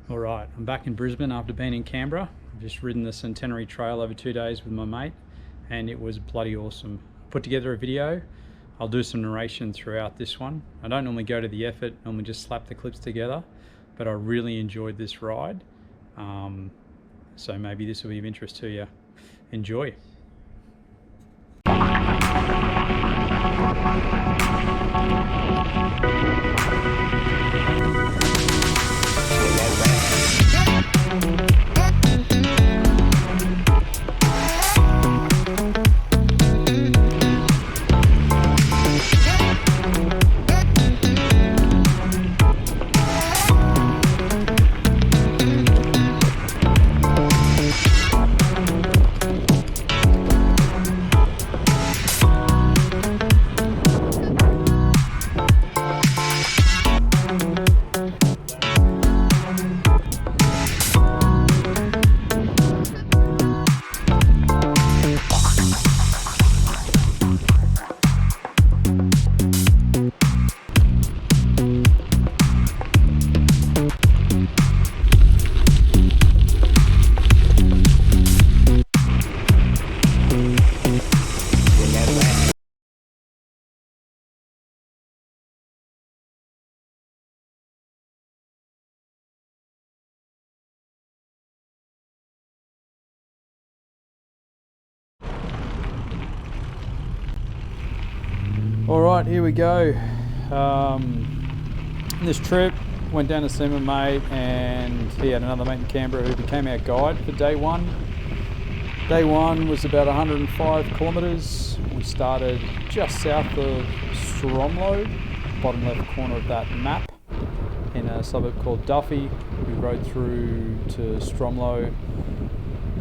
Alright, I'm back in Brisbane after being in Canberra. I've just ridden the Centenary Trail over 2 days with my mate and it was bloody awesome. Put together a video. I'll do some narration throughout this one. I don't normally go to the effort, normally just slap the clips together, but I really enjoyed this ride. So maybe this will be of interest to you. Enjoy. Alright, here we go. This trip went down to see my mate, and he had another mate in Canberra who became our guide for day one. Day one was about 105 kilometres. We started just south of Stromlo, bottom left corner of that map, in a suburb called Duffy. We rode through to Stromlo,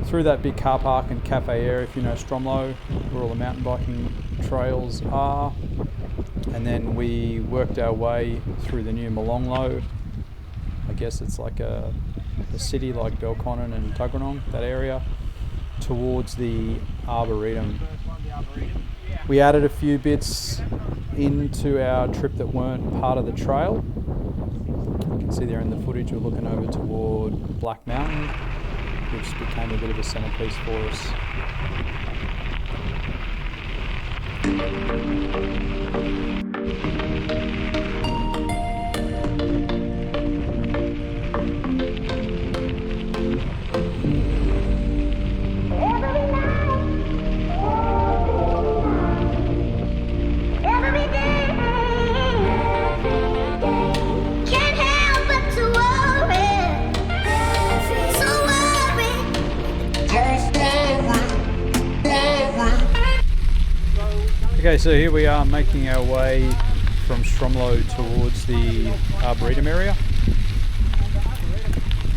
through that big car park and cafe area, if you know Stromlo, where all the mountain biking trails are. And then we worked our way through the new Molonglo. I guess it's like a city like Belconnen and Tuggeranong, that area, towards the Arboretum. We added a few bits into our trip that weren't part of the trail. You can see there in the footage we're looking over toward Black Mountain, which became a bit of a centerpiece for us. Okay, so here we are making our way from Stromlo towards the Arboretum area.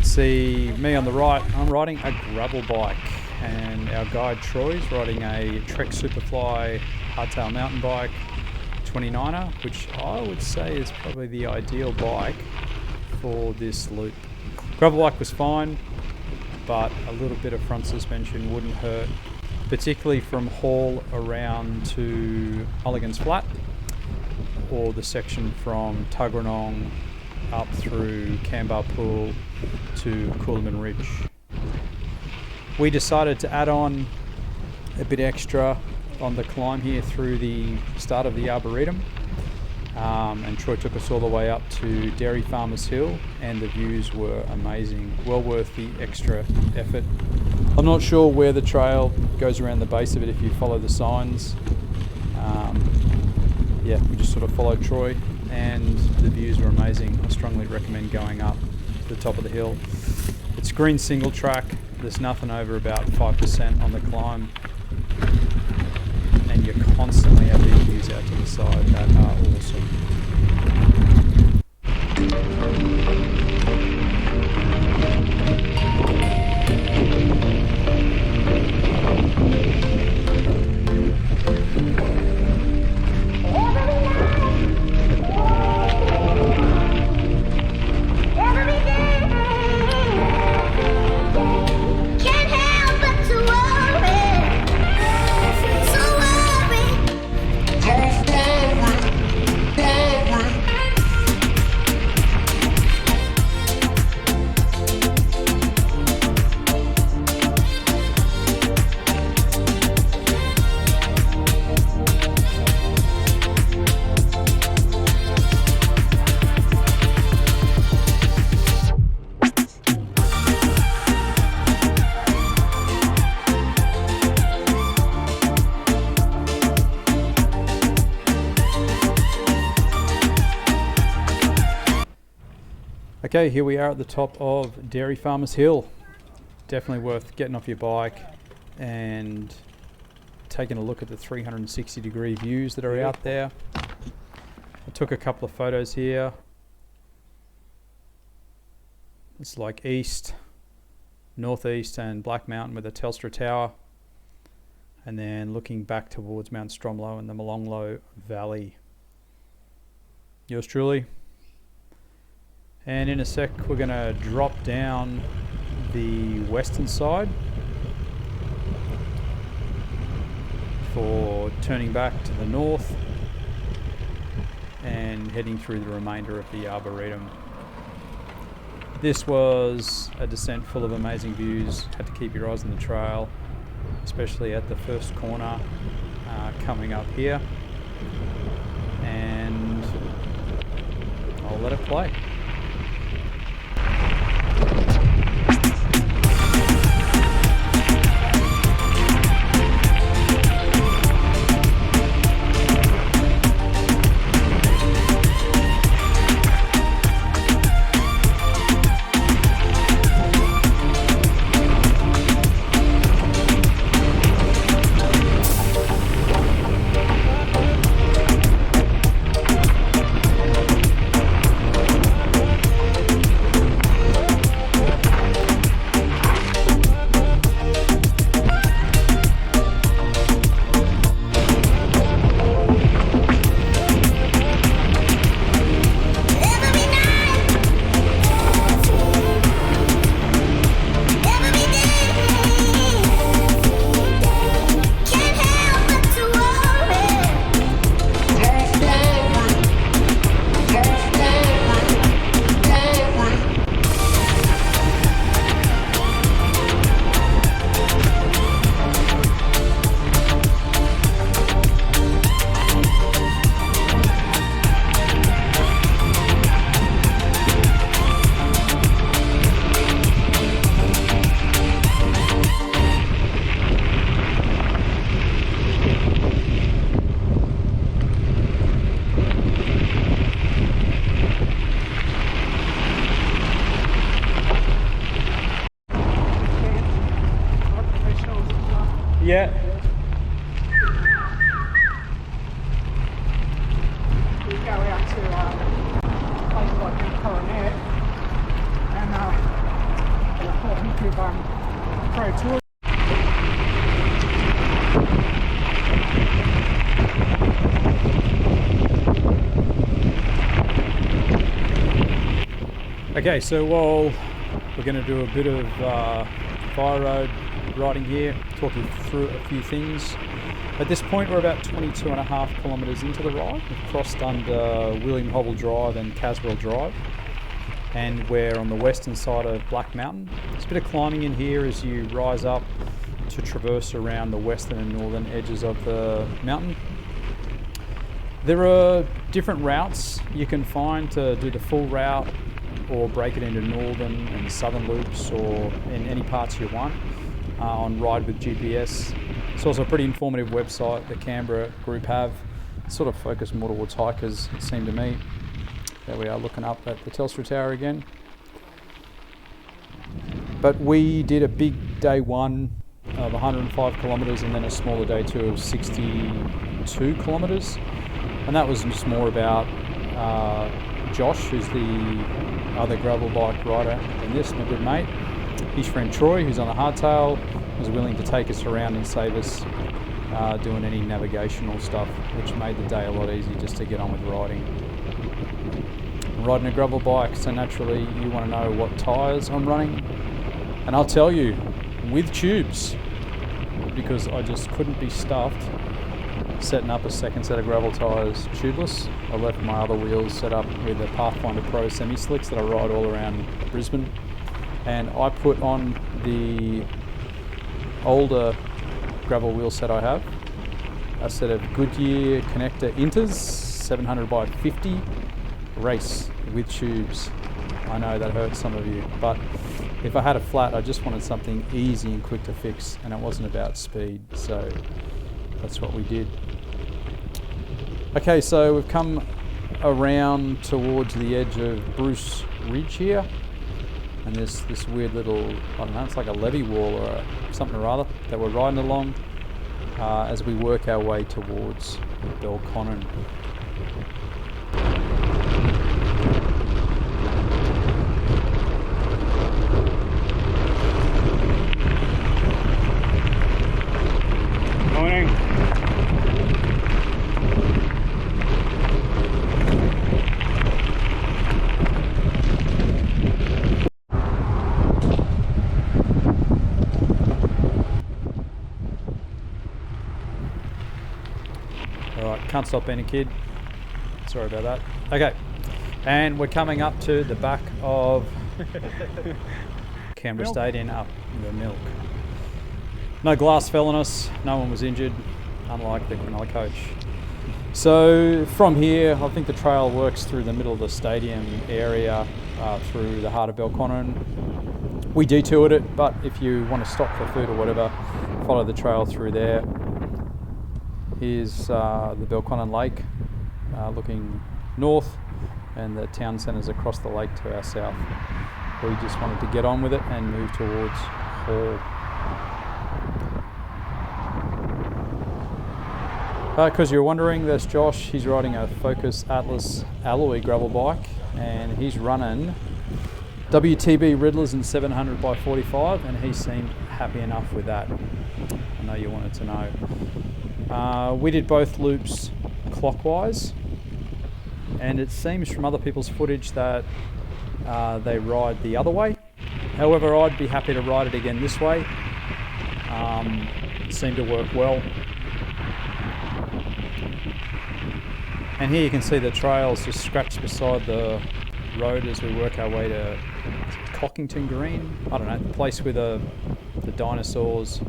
See me on the right, I'm riding a gravel bike, and our guide Troy's riding a Trek Superfly hardtail mountain bike 29er, which I would say is probably the ideal bike for this loop. Gravel bike was fine, but a little bit of front suspension wouldn't hurt, particularly from Hall around to Mulligan's Flat, or the section from Tuggeranong up through Canberra Pool to Coolman Ridge. We decided to add on a bit extra on the climb here through the start of the Arboretum, and Troy took us all the way up to Dairy Farmers Hill, and the views were amazing, well worth the extra effort. I'm not sure where the trail goes around the base of it if you follow the signs. Yeah, we just sort of followed Troy, and the views were amazing. I strongly recommend going up to the top of the hill. It's green single track, there's nothing over about 5% on the climb, and you constantly have these views out to the side that are awesome. Okay, here we are at the top of Dairy Farmers Hill. Definitely worth getting off your bike and taking a look at the 360-degree views that are out there. I took a couple of photos here. It's like east, northeast and Black Mountain with a Telstra Tower. And then looking back towards Mount Stromlo and the Molonglo Valley. Yours truly. And in a sec, we're going to drop down the western side for turning back to the north and heading through the remainder of the Arboretum. This was a descent full of amazing views. Had to keep your eyes on the trail, especially at the first corner coming up here. And I'll let it play. Yeah. We go out to places like Mount Coronet and Pro Tour. Okay, so while we're going to do a bit of fire road riding here, talk you through a few things. At this point we're about 22.5 kilometres into the ride. We've crossed under William Hobble Drive and Caswell Drive, and we're on the western side of Black Mountain. There's a bit of climbing in here as you rise up to traverse around the western and northern edges of the mountain. There are different routes you can find to do the full route or break it into northern and southern loops or in any parts you want. On Ride with GPS. It's also a pretty informative website the Canberra group have. It's sort of focused more towards hikers, it seemed to me. There we are looking up at the Telstra Tower again. But we did a big day one of 105 kilometres and then a smaller day two of 62 kilometres. And that was just more about Josh, who's the other gravel bike rider in this, my good mate. His friend Troy, who's on the hardtail, was willing to take us around and save us doing any navigational stuff, which made the day a lot easier just to get on with riding. I'm riding a gravel bike, so naturally you want to know what tyres I'm running. And I'll tell you, with tubes, because I just couldn't be stuffed setting up a second set of gravel tyres tubeless. I left my other wheels set up with a Pathfinder Pro semi-slicks that I ride all around Brisbane. And I put on the older gravel wheel set I have, a set of Goodyear connector Inters, 700 by 50, race with tubes. I know that hurts some of you, but if I had a flat, I just wanted something easy and quick to fix, and it wasn't about speed, so that's what we did. Okay, so we've come around towards the edge of Bruce Ridge here, and there's this weird little, I don't know, it's like a levee wall or something or other that we're riding along as we work our way towards Belconnen. Morning. Alright, can't stop being a kid. Sorry about that. Okay, and we're coming up to the back of Canberra Stadium, up the milk. No glass fell on us, no one was injured, unlike the Cronulla coach. So from here, I think the trail works through the middle of the stadium area, through the heart of Belconnen. We detoured it, but if you want to stop for food or whatever, follow the trail through there. Here's the Belconnen Lake looking north, and the town centre's across the lake to our south. We just wanted to get on with it and move towards Hall. Because you're wondering, there's Josh. He's riding a Focus Atlas alloy gravel bike, and he's running WTB Riddlers in 700 by 45, and he seemed happy enough with that. I know you wanted to know. We did both loops clockwise, and it seems from other people's footage that they ride the other way. However, I'd be happy to ride it again this way. It seemed to work well. And here you can see the trails just scratched beside the road as we work our way to Cockington Green. I don't know, the place with the dinosaurs,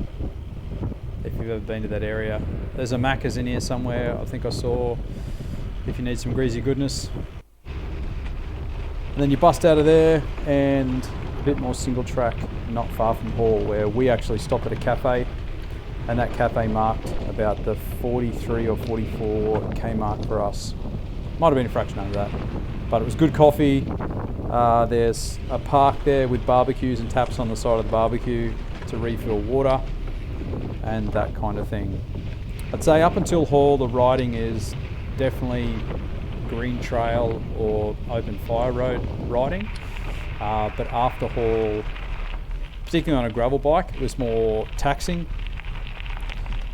if you've ever been to that area. There's a Macca's in here somewhere, I think I saw, if you need some greasy goodness. And then you bust out of there and a bit more single track, not far from Hall, where we actually stopped at a cafe, and that cafe marked about the 43 or 44k mark for us. Might have been a fraction under that, but it was good coffee. There's a park there with barbecues and taps on the side of the barbecue to refill water and that kind of thing. I'd say up until Hall, the riding is definitely green trail or open fire road riding, but after Hall, particularly on a gravel bike, it was more taxing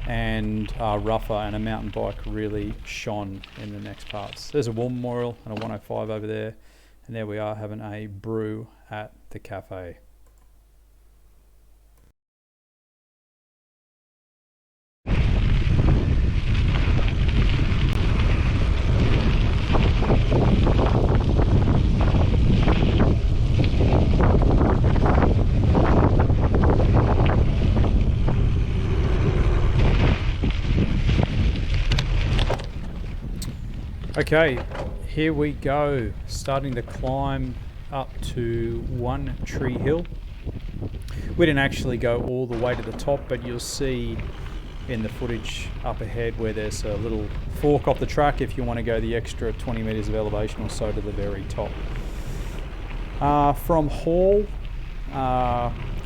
and rougher, and a mountain bike really shone in the next parts. There's a War Memorial and a 105 over there, and there we are having a brew at the cafe. Okay, here we go, starting to climb up to One Tree Hill. We didn't actually go all the way to the top, but you'll see in the footage up ahead where there's a little fork off the track if you want to go the extra 20 metres of elevation or so to the very top. From Hall,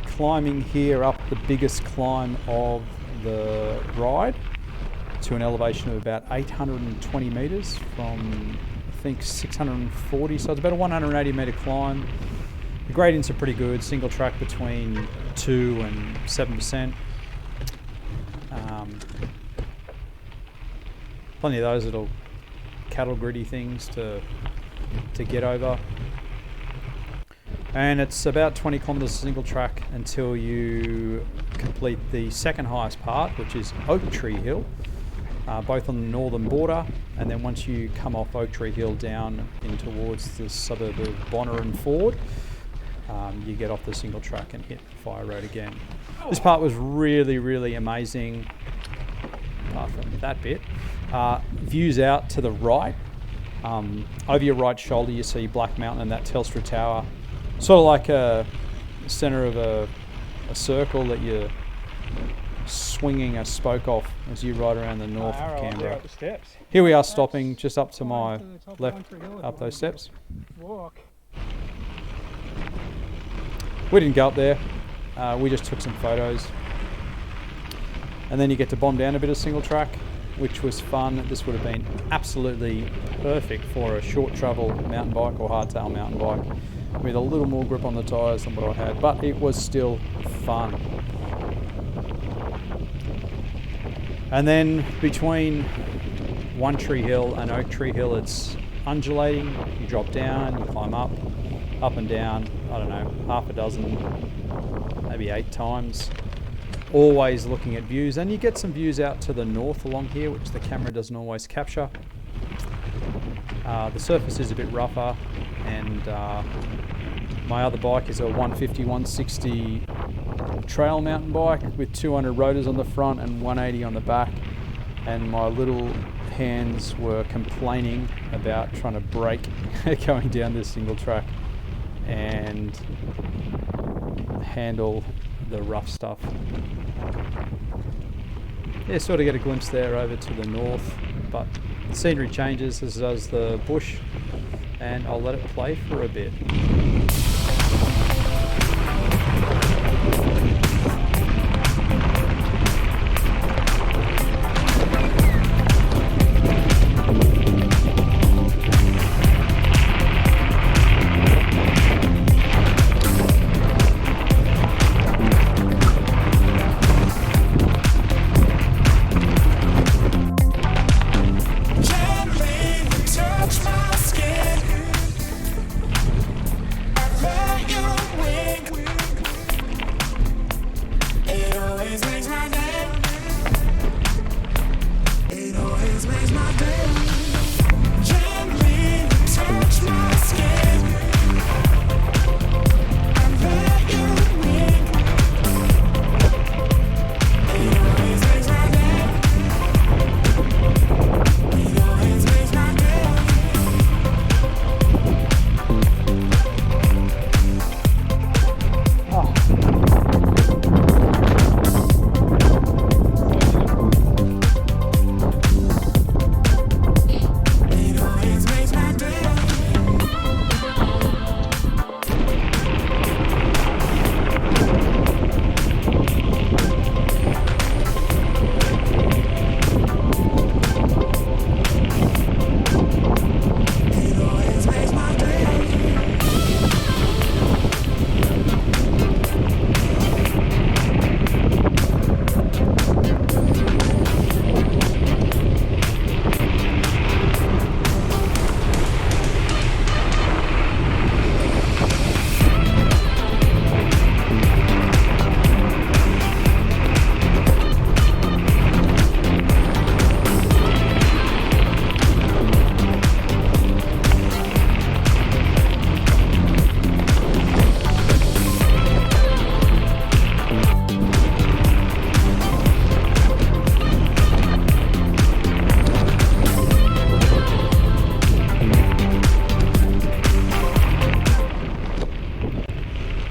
climbing here up the biggest climb of the ride, to an elevation of about 820 metres from, I think, 640, so it's about a 180 metre climb. The gradients are pretty good, single track between 2 and 7%. Plenty of those little cattle gritty things to get over. And it's about 20 kilometres single track until you complete the second highest part, which is Oak Tree Hill. Both on the northern border, and then once you come off Oak Tree Hill down in towards the suburb of Bonner and Ford, you get off the single track and hit Fire Road again. This part was really, really amazing, apart from that bit. Views out to the right. Over your right shoulder you see Black Mountain and that Telstra Tower, sort of like a centre of a circle that you swinging a spoke off as you ride around the north of Alright, Canberra. up the steps. Here we are stopping just up to my To the top of left, One Tree Hill if up you those want steps. to walk. We didn't go up there, we just took some photos. And then you get to bomb down a bit of single track, which was fun. This would have been absolutely perfect for a short travel mountain bike or hardtail mountain bike with a little more grip on the tyres than what I had, but it was still fun. And then between One Tree Hill and Oak Tree Hill, it's undulating. You drop down, you climb up and down, I don't know, half a dozen, maybe 8 times. Always looking at views, and you get some views out to the north along here, which the camera doesn't always capture. The surface is a bit rougher, and my other bike is a 150/160 trail mountain bike with 200 rotors on the front and 180 on the back, and my little hands were complaining about trying to brake going down this single track and handle the rough stuff. Yeah, sort of get a glimpse there over to the north, but the scenery changes as does the bush, and I'll let it play for a bit.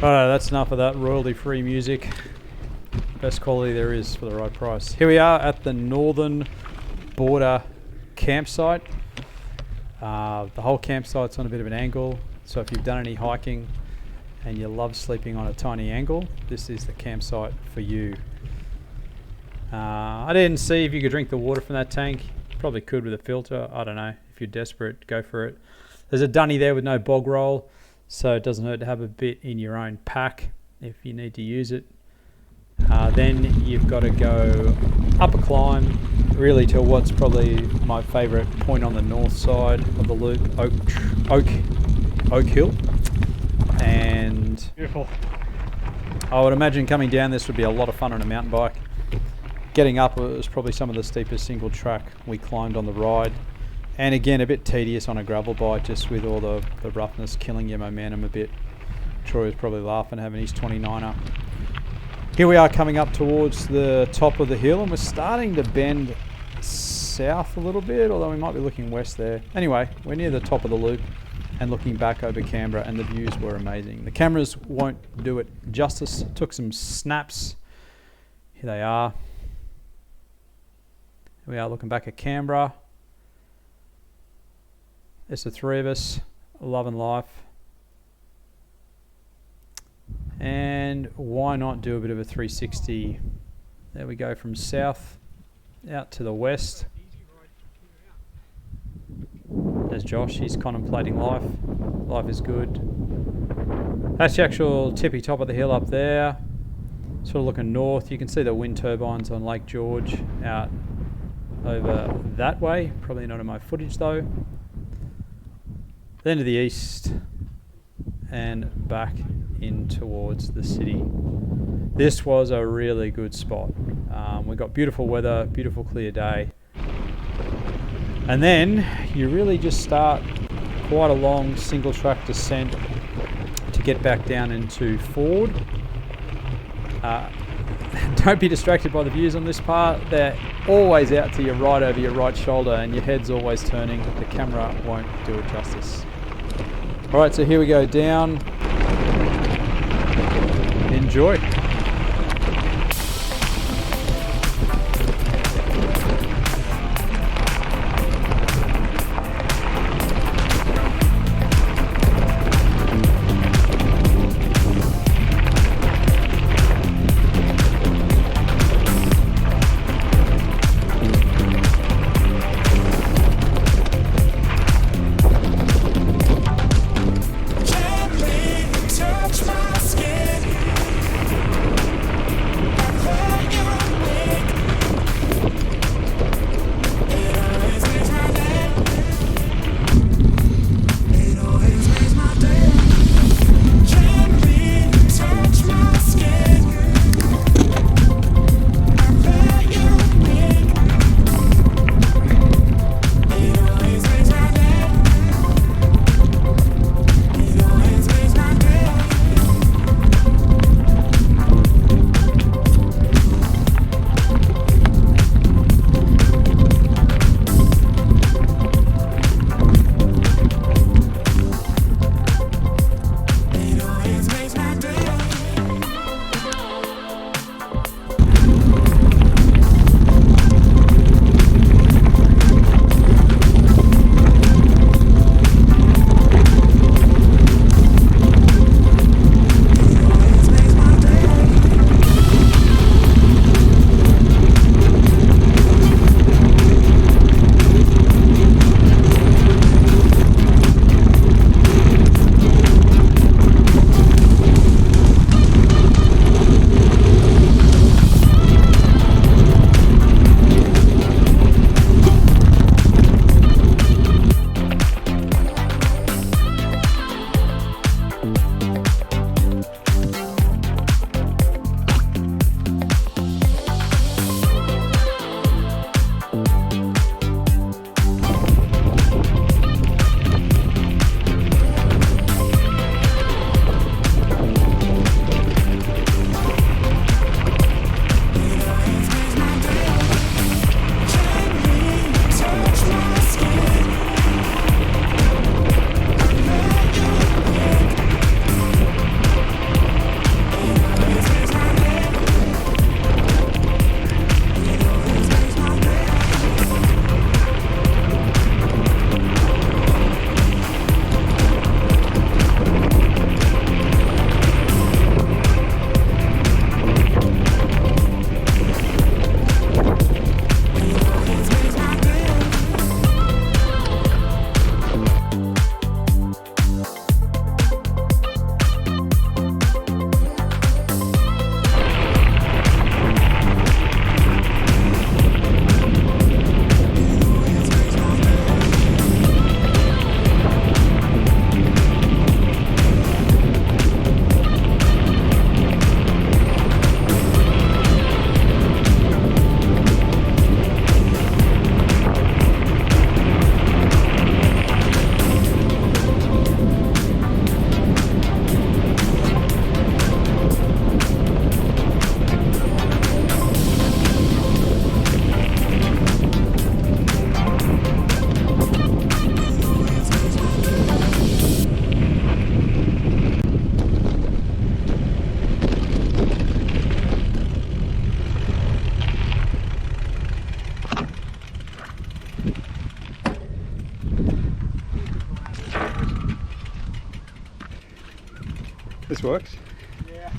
Righto, that's enough of that royalty-free music. Best quality there is for the right price. Here we are at the northern border campsite. The whole campsite's on a bit of an angle, so if you've done any hiking and you love sleeping on a tiny angle, this is the campsite for you. I didn't see if you could drink the water from that tank. Probably could with a filter. I don't know. If you're desperate, go for it. There's a dunny there with no bog roll, so it doesn't hurt to have a bit in your own pack if you need to use it. Then you've got to go up a climb, really to what's probably my favourite point on the north side of the loop, Oak Hill. And Beautiful. I would imagine coming down this would be a lot of fun on a mountain bike. Getting up was probably some of the steepest single track we climbed on the ride. And again, a bit tedious on a gravel bike, just with all the roughness killing your momentum a bit. Troy was probably laughing having his 29er. Here we are coming up towards the top of the hill, and we're starting to bend south a little bit, although we might be looking west there. Anyway, we're near the top of the loop and looking back over Canberra, and the views were amazing. The cameras won't do it justice. Took some snaps. Here they are. We are looking back at Canberra. It's the three of us, loving life. And why not do a bit of a 360? There we go, from south out to the west. There's Josh, he's contemplating life. Life is good. That's the actual tippy top of the hill up there. Sort of looking north. You can see the wind turbines on Lake George out over that way. Probably not in my footage though. Then to the east and back in towards the city. This was a really good spot. We got beautiful weather, beautiful clear day. And then you really just start quite a long single track descent to get back down into Ford. Don't be distracted by the views on this part. They're always out to your right over your right shoulder and your head's always turning. The camera won't do it justice. Alright, so here we go down. Enjoy. This works. Yeah.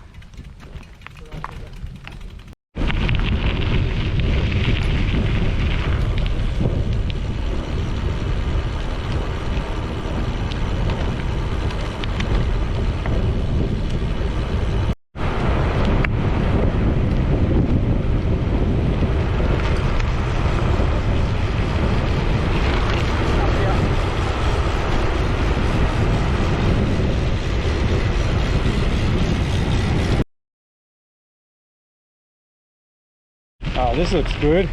Oh, this looks good.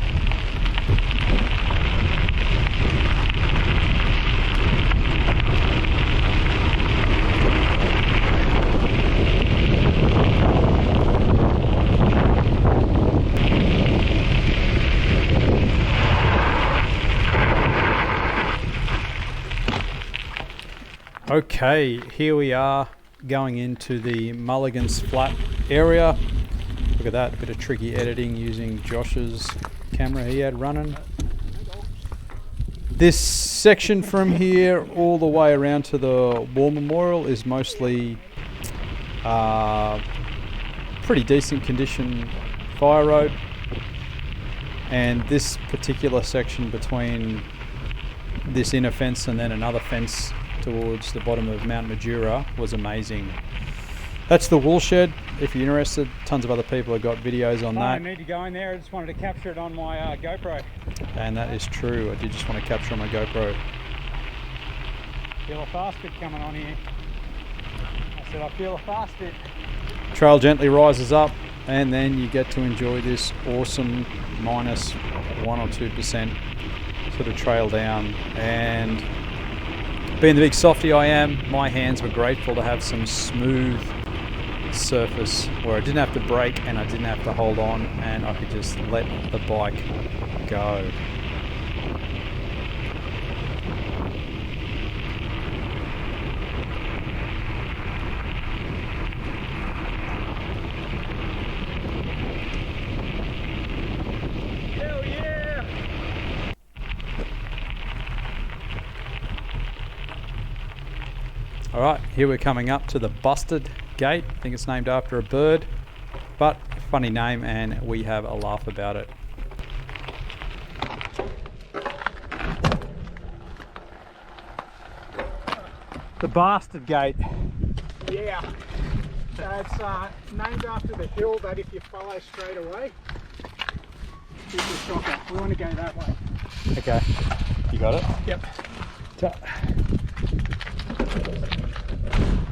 Okay, here we are going into the Mulligan's Flat area. Look at that, a bit of tricky editing using Josh's camera he had running. This section from here all the way around to the War Memorial is mostly pretty decent condition fire road. And this particular section between this inner fence and then another fence towards the bottom of Mount Majura was amazing. That's the wool shed. If you're interested, tons of other people have got videos on that. I need to go in there. I just wanted to capture it on my GoPro. And that is true. I did just want to capture on my GoPro. Feel a fast bit coming on here. I said I feel a fast bit. Trail gently rises up, and then you get to enjoy this awesome minus 1 or 2% sort of trail down. And being the big softy I am, my hands were grateful to have some smooth surface where I didn't have to brake and I didn't have to hold on, and I could just let the bike go. Hell yeah! Alright, here we're coming up to the Busted Gate. I think it's named after a bird, but funny name, and we have a laugh about it. The Bastard Gate. Yeah. So it's named after the hill that if you follow straight away, it's a shocker. We want to go that way. Okay, you got it? Yep.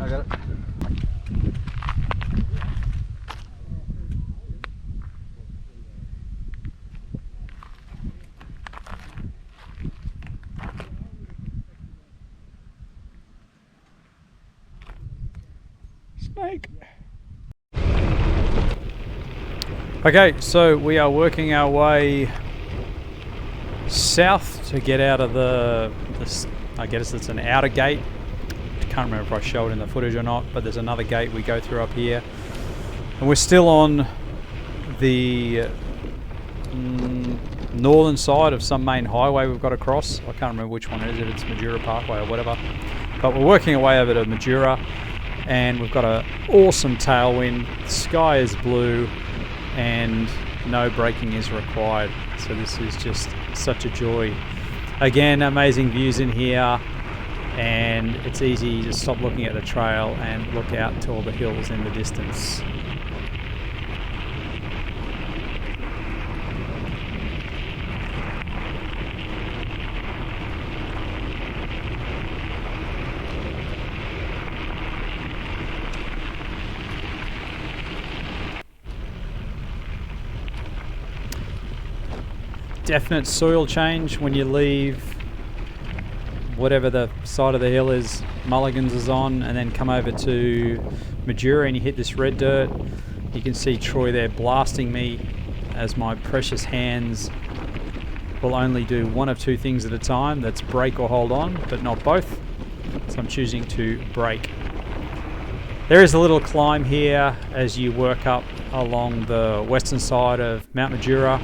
I got it. Snake. Okay, so we are working our way south to get out of this, I guess it's an outer gate. I can't remember if I showed it in the footage or not, but there's another gate we go through up here. And we're still on the northern side of some main highway we've got to cross. I can't remember which one it is, if it's Majura Parkway or whatever. But we're working our way over to Majura, and we've got an awesome tailwind. The sky is blue, and no braking is required. So this is just such a joy. Again, amazing views in here, and it's easy to stop looking at the trail and look out to all the hills in the distance. Definite soil change when you leave whatever the side of the hill is Mulligan's is on, and then come over to Majura and you hit this red dirt. You can see Troy there blasting me as my precious hands will only do one of two things at a time. That's brake or hold on, but not both. So I'm choosing to brake. There is a little climb here as you work up along the western side of Mount Majura.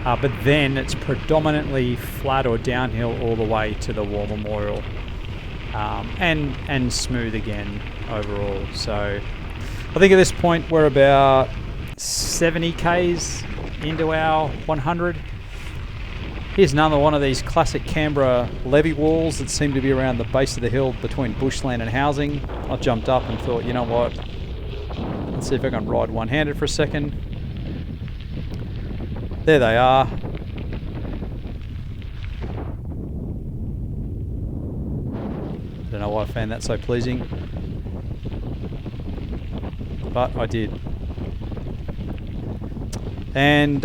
But then it's predominantly flat or downhill all the way to the War Memorial. and smooth again overall. So I think at this point we're about 70 k's into our 100. Here's another one of these classic Canberra levee walls that seem to be around the base of the hill between bushland and housing. I jumped up and thought, you know what, let's see if I can ride one-handed for a second. There they are. I don't know why I found that so pleasing, but I did. And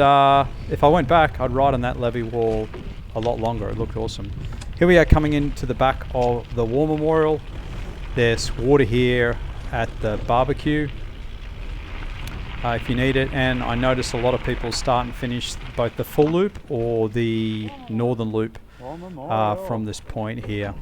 if I went back, I'd ride on that levee wall a lot longer. It looked awesome. Here we are coming into the back of the War Memorial. There's water here at the barbecue if you need it. And I noticed a lot of people start and finish both the full loop or the northern loop from this point here.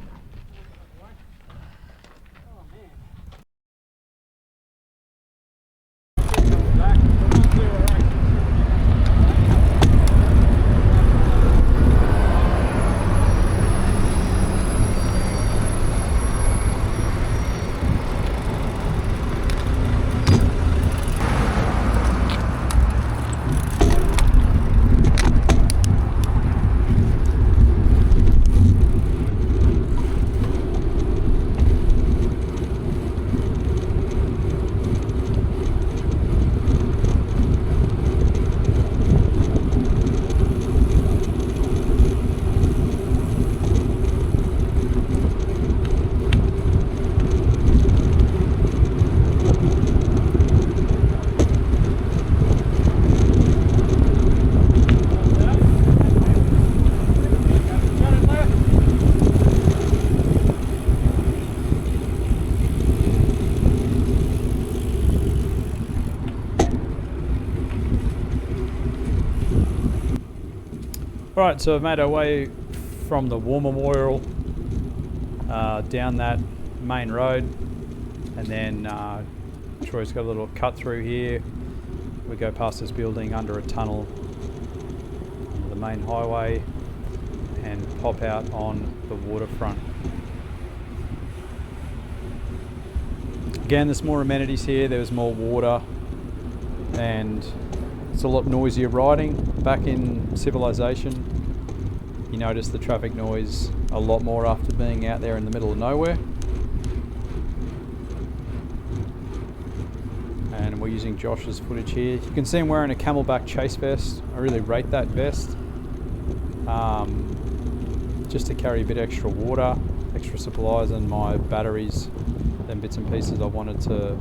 Alright, so I've made our way from the War Memorial down that main road, and then Troy's got a little cut through here. We go past this building under a tunnel, the main highway, and pop out on the waterfront. Again, there's more amenities here, there's more water, and it's a lot noisier riding. Back in civilization, you notice the traffic noise a lot more after being out there in the middle of nowhere. And we're using Josh's footage here. You can see I'm wearing a Camelback chase vest. I really rate that vest. Just to carry a bit extra water, extra supplies, and my batteries, then bits and pieces I wanted to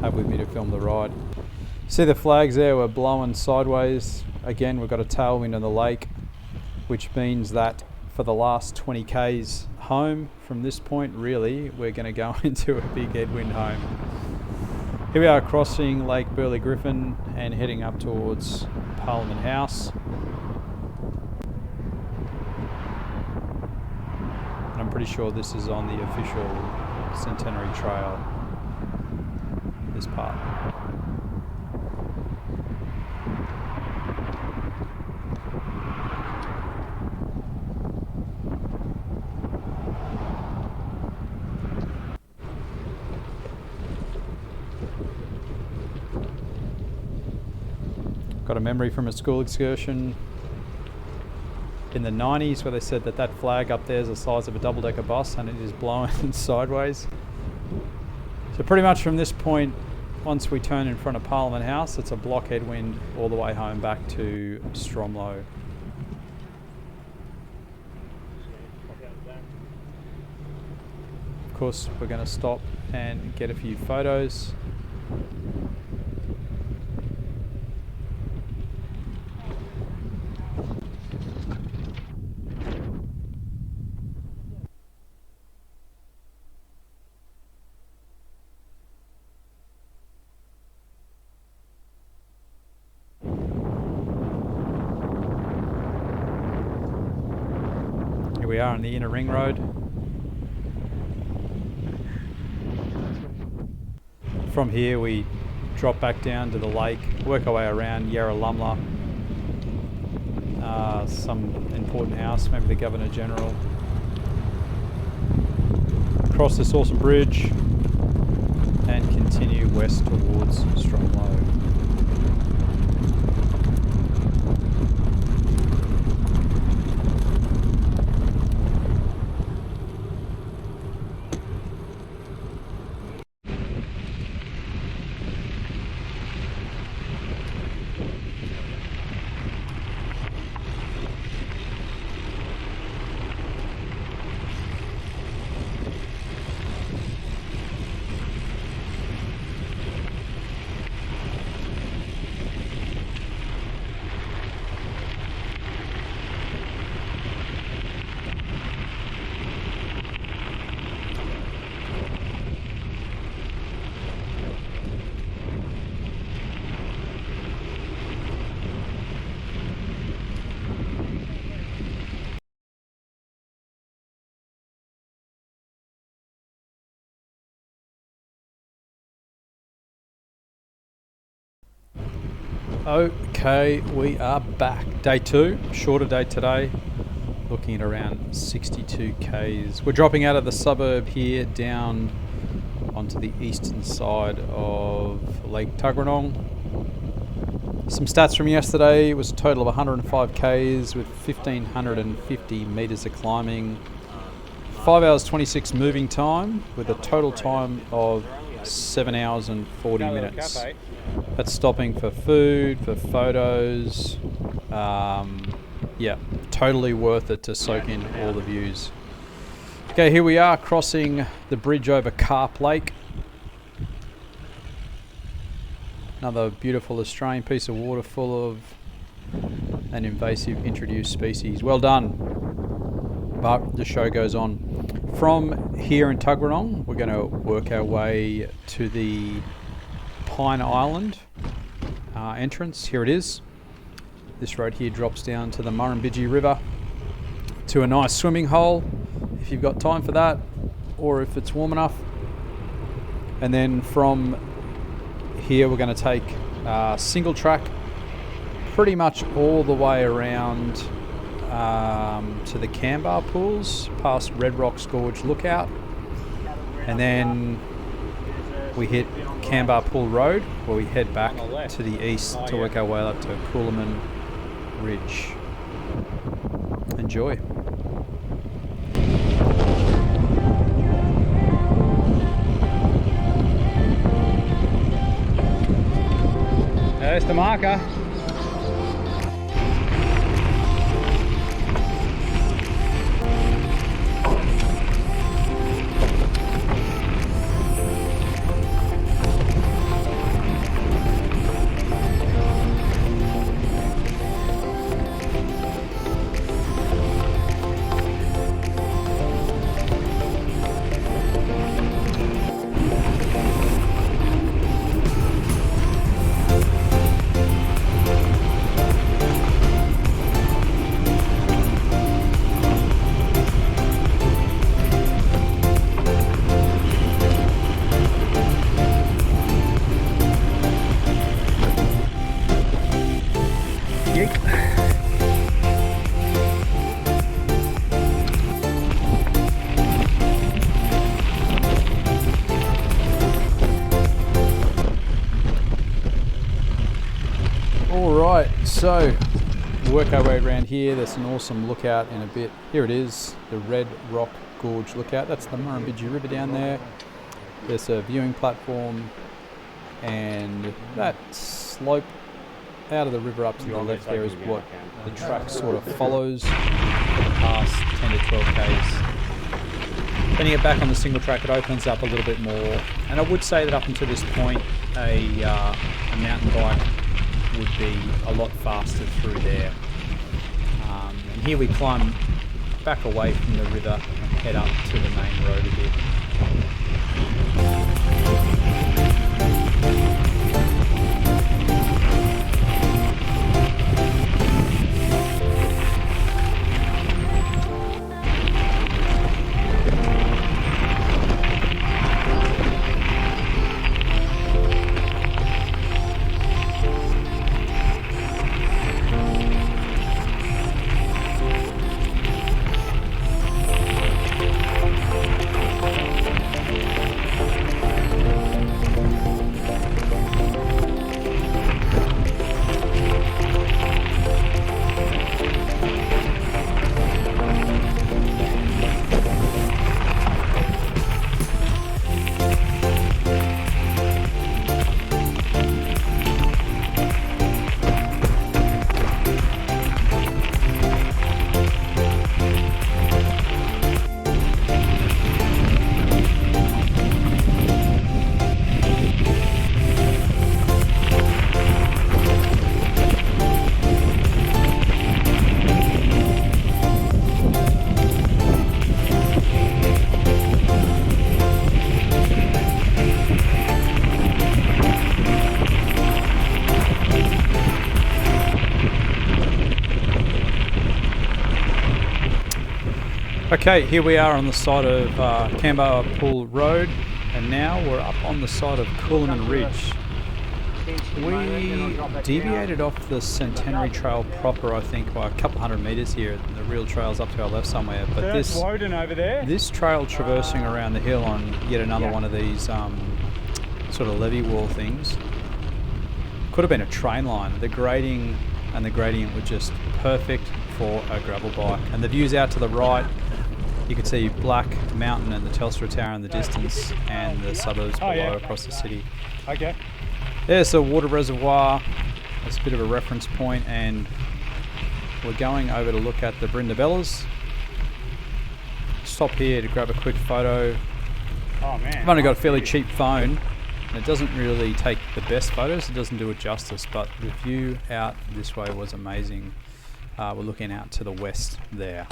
have with me to film the ride. See the flags there, we're blowing sideways. Again, we've got a tailwind on the lake, which means that for the last 20 k's home from this point, really, we're going to go into a big headwind home. Here we are crossing Lake Burley Griffin and heading up towards Parliament House. And I'm pretty sure this is on the official Centenary Trail, this part. Got a memory from a school excursion in the 90s where they said that that flag up there is the size of a double-decker bus and it is blowing sideways. So pretty much from this point, once we turn in front of Parliament House, it's a block headwind all the way home back to Stromlo. Of course, we're going to stop and get a few photos. Here we are on the inner ring road. From here we drop back down to the lake, work our way around Yarralumla, some important house, maybe the Governor General. across this awesome bridge and continue west towards Stromlo. Okay, we are back. Day 2, shorter day today, looking at around 62 k's. We're dropping out of the suburb here down onto the eastern side of Lake Tuggeranong. Some stats from yesterday, it was a total of 105 k's with 1,550 metres of climbing, 5 hours 26 moving time with a total time of 7 hours and 40 minutes. That's stopping for food, for photos. Yeah, totally worth it to soak in all the views. Okay, here we are crossing the bridge over Carp Lake. Another beautiful Australian piece of water full of an invasive introduced species. Well done. But the show goes on. From here in Tuggeranong, we're going to work our way to the Pine Island entrance. Here it is. This road here drops down to the Murrumbidgee River to a nice swimming hole if you've got time for that, or if it's warm enough. And then from here we're going to take single track pretty much all the way around to the Canberra pools past Red Rocks Gorge Lookout, and then we hit Canberra Pool Road where we head back to the east to work our way up to Coolaman Ridge. Enjoy. There's the marker. Alright, so work our way around here. There's an awesome lookout in a bit. Here it is, the Red Rock Gorge Lookout. That's the Murrumbidgee River down there. There's a viewing platform, and that slope out of the river up to the left there is what the track sort of follows for the past 10 to 12 k's. Then you get back on the single track, it opens up a little bit more, and I would say that up until this point a mountain bike would be a lot faster through there. And here we climb back away from the river and head up to the main road a bit. Okay, here we are on the side of Canberra Pool Road, and now we're up on the side of Coolman Ridge. We deviated off the Centenary Trail proper, I think, by a couple hundred metres here. The real trail's up to our left somewhere, but That's Woden over there. This trail traversing around the hill on yet another one of these sort of levee wall things could have been a train line. The grading and the gradient were just perfect for a gravel bike, and the views out to the right, you can see Black Mountain and the Telstra Tower in the distance, and the suburbs below across the city. Okay. There's a water reservoir. That's a bit of a reference point, and we're going over to look at the Brindabellas. Stop here to grab a quick photo. Oh man. I've only got a fairly cheap phone, and it doesn't really take the best photos. It doesn't do it justice, but the view out this way was amazing. We're looking out to the west there.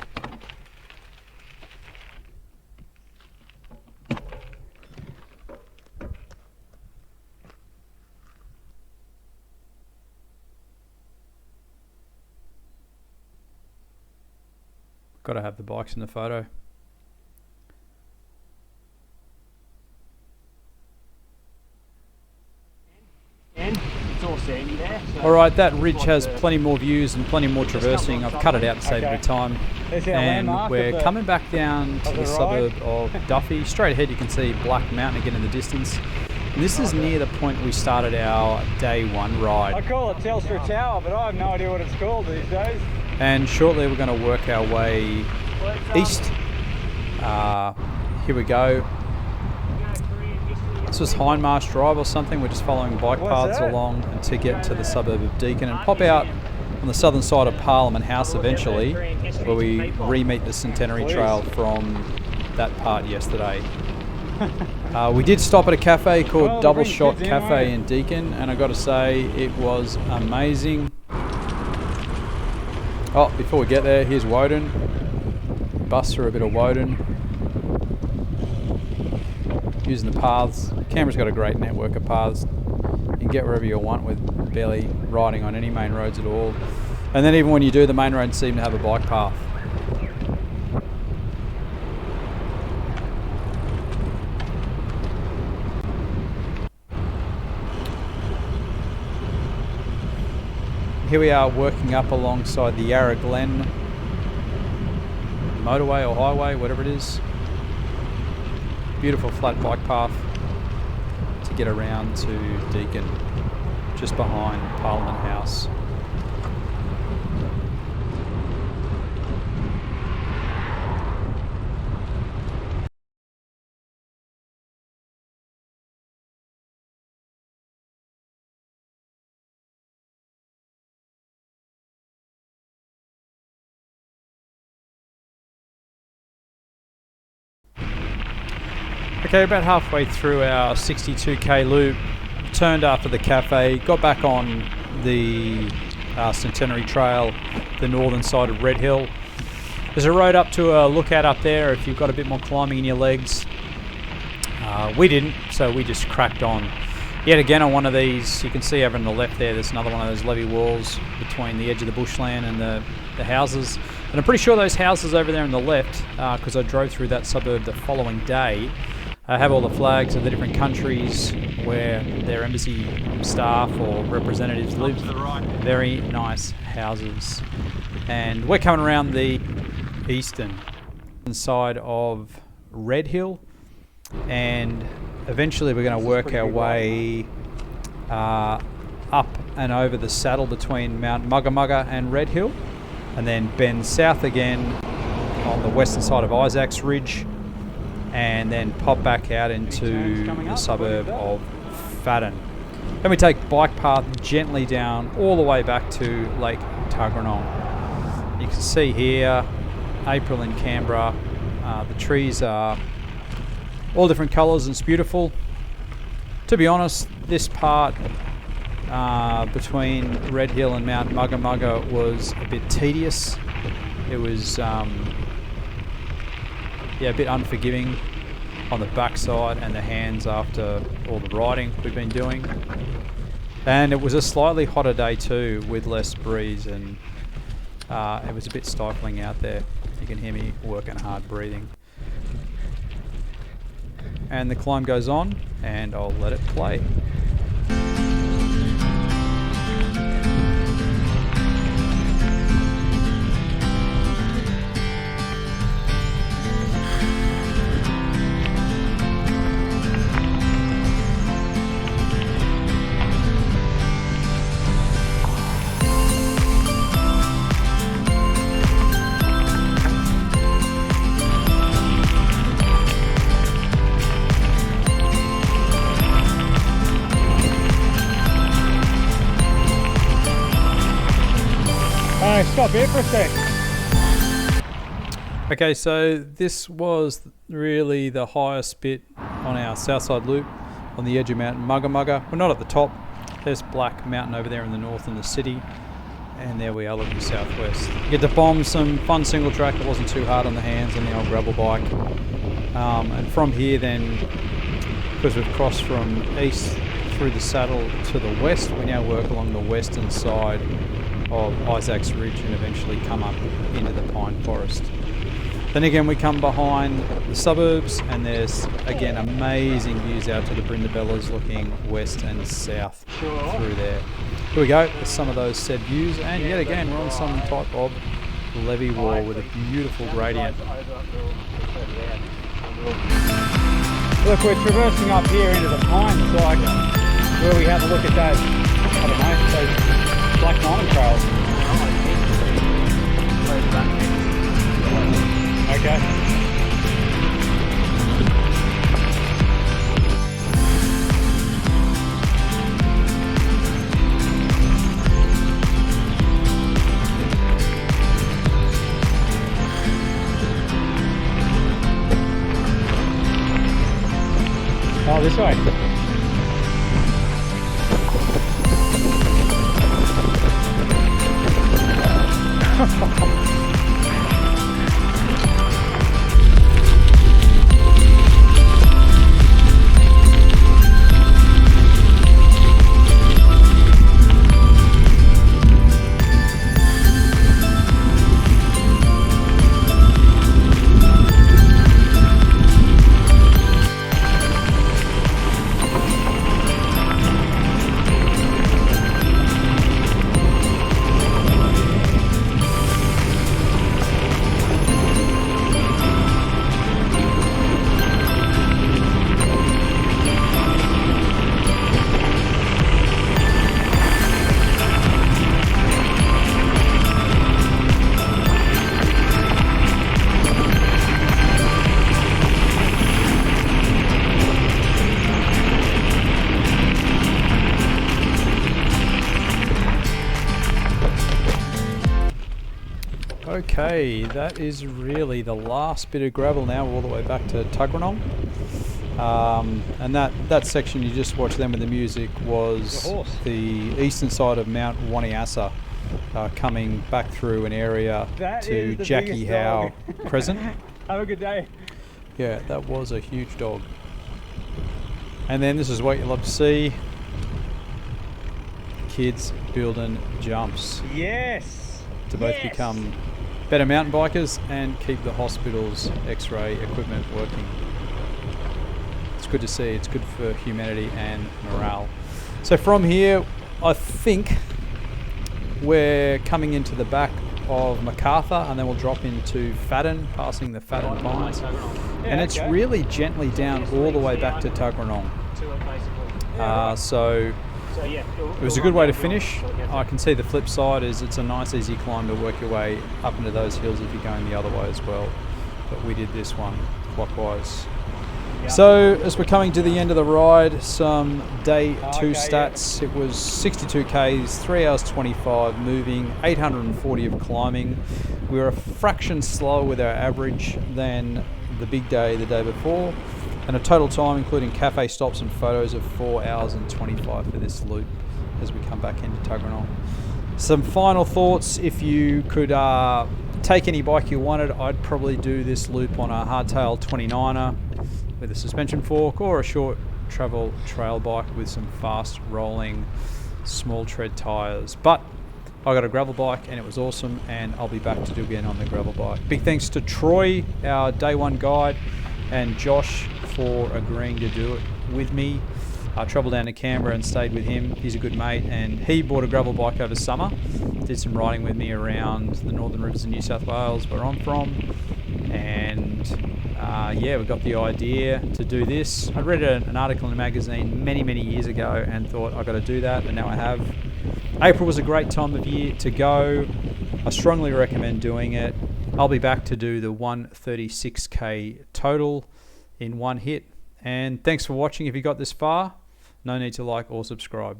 Got to have the bikes in the photo. And it's all sandy there. So Alright, that ridge has plenty more views and plenty more traversing. I've cut it out to save a bit of time. And we're coming back down to the suburb of Duffy. Straight ahead you can see Black Mountain again in the distance. And this is near the point we started our day one ride. I call it Telstra Tower, but I have no idea what it's called these days. And shortly we're going to work our way east. Here we go. This was Hindmarsh Drive or something. We're just following bike paths along to get to the suburb of Deakin and pop out on the southern side of Parliament House eventually, where we re-meet the Centenary Trail from that part yesterday. We did stop at a cafe called Double Shot Cafe in Deakin, and I got to say it was amazing. Oh, before we get there, here's Woden. Bus through a bit of Woden. Using the paths. Canberra's got a great network of paths. You can get wherever you want with barely riding on any main roads at all. And then even when you do, the main roads seem to have a bike path. Here we are working up alongside the Yarra Glen motorway or highway, whatever it is. Beautiful flat bike path to get around to Deakin, just behind Parliament House. Okay, about halfway through our 62k loop, turned after the cafe, got back on the Centenary Trail, the northern side of Red Hill. There's a road up to a lookout up there if you've got a bit more climbing in your legs. We didn't, so we just cracked on. Yet again on one of these, you can see over on the left there's another one of those levee walls between the edge of the bushland and the houses. And I'm pretty sure those houses over there on the left, because I drove through that suburb the following day, have all the flags of the different countries where their embassy staff or representatives live. Very nice houses. And we're coming around the eastern side of Red Hill, and eventually we're going to work our way up and over the saddle between Mount Mugga Mugga and Red Hill, and then bend south again on the western side of Isaacs Ridge, and then pop back out into the suburb of Fadden. Then we take bike path gently down all the way back to Lake Tuggeranong. You can see here, April in Canberra. The trees are all different colours and it's beautiful. To be honest, this part between Red Hill and Mount Mugga Mugga was a bit tedious. It was a bit unforgiving on the backside and the hands after all the riding we've been doing. And it was a slightly hotter day too, with less breeze, and it was a bit stifling out there. You can hear me working hard, breathing. And the climb goes on, and I'll let it play. Stop here for a sec. Okay, so this was really the highest bit on our Southside Loop on the edge of Mountain Mugga Mugga. We're not at the top. There's Black Mountain over there in the north in the city. And there we are looking southwest. You get to bomb some fun single track. It wasn't too hard on the hands on the old gravel bike. And from here then, because we've crossed from east through the saddle to the west, we now work along the western side of Isaac's Ridge and eventually come up into the pine forest. Then again we come behind the suburbs and there's again amazing views out to the Brindabellas looking west and south through there. Here we go, there's some of those said views, and yet again we're on some type of levee wall with a beautiful gradient. Look, we're traversing up here into the pines, like where we had a look at that, I don't know, those Black Diamond trails. Okay. Oh, this way. Okay, that is really the last bit of gravel now, all the way back to Tuggeranong. And that section you just watched then with the music was the eastern side of Mount Waniassa, coming back through an area to Jackie Howe Crescent. Have a good day. Yeah, that was a huge dog. And then this is what you love to see. Kids building jumps. Yes! To both become better mountain bikers and keep the hospital's x-ray equipment working. It's good to see. It's good for humanity and morale. So from here, I think we're coming into the back of Macarthur, and then we'll drop into Fadden, passing the Fadden Pines. And it's really gently down all the way back to Tuggeranong. So it was a good way to finish. I can see the flip side is it's a nice easy climb to work your way up into those hills if you're going the other way as well. But we did this one clockwise. So as we're coming to the end of the ride, some day 2 stats. It was 62 Ks, 3 hours 25 moving, 840 of climbing. We were a fraction slower with our average than the big day the day before, and a total time including cafe stops and photos of 4 hours and 25 for this loop as we come back into Tuggeranong. Some final thoughts: if you could take any bike you wanted, I'd probably do this loop on a hardtail 29er with a suspension fork, or a short travel trail bike with some fast rolling small tread tyres. But I got a gravel bike and it was awesome, and I'll be back to do again on the gravel bike. Big thanks to Troy, our day one guide, and Josh for agreeing to do it with me. I travelled down to Canberra and stayed with him. He's a good mate, and he bought a gravel bike over summer. Did some riding with me around the northern rivers of New South Wales, where I'm from. And yeah, we got the idea to do this. I read an article in a magazine many years ago and thought I've got to do that, and now I have. April was a great time of year to go. I strongly recommend doing it. I'll be back to do the 136k total in one hit. And thanks for watching if you got this far. No need to like or subscribe.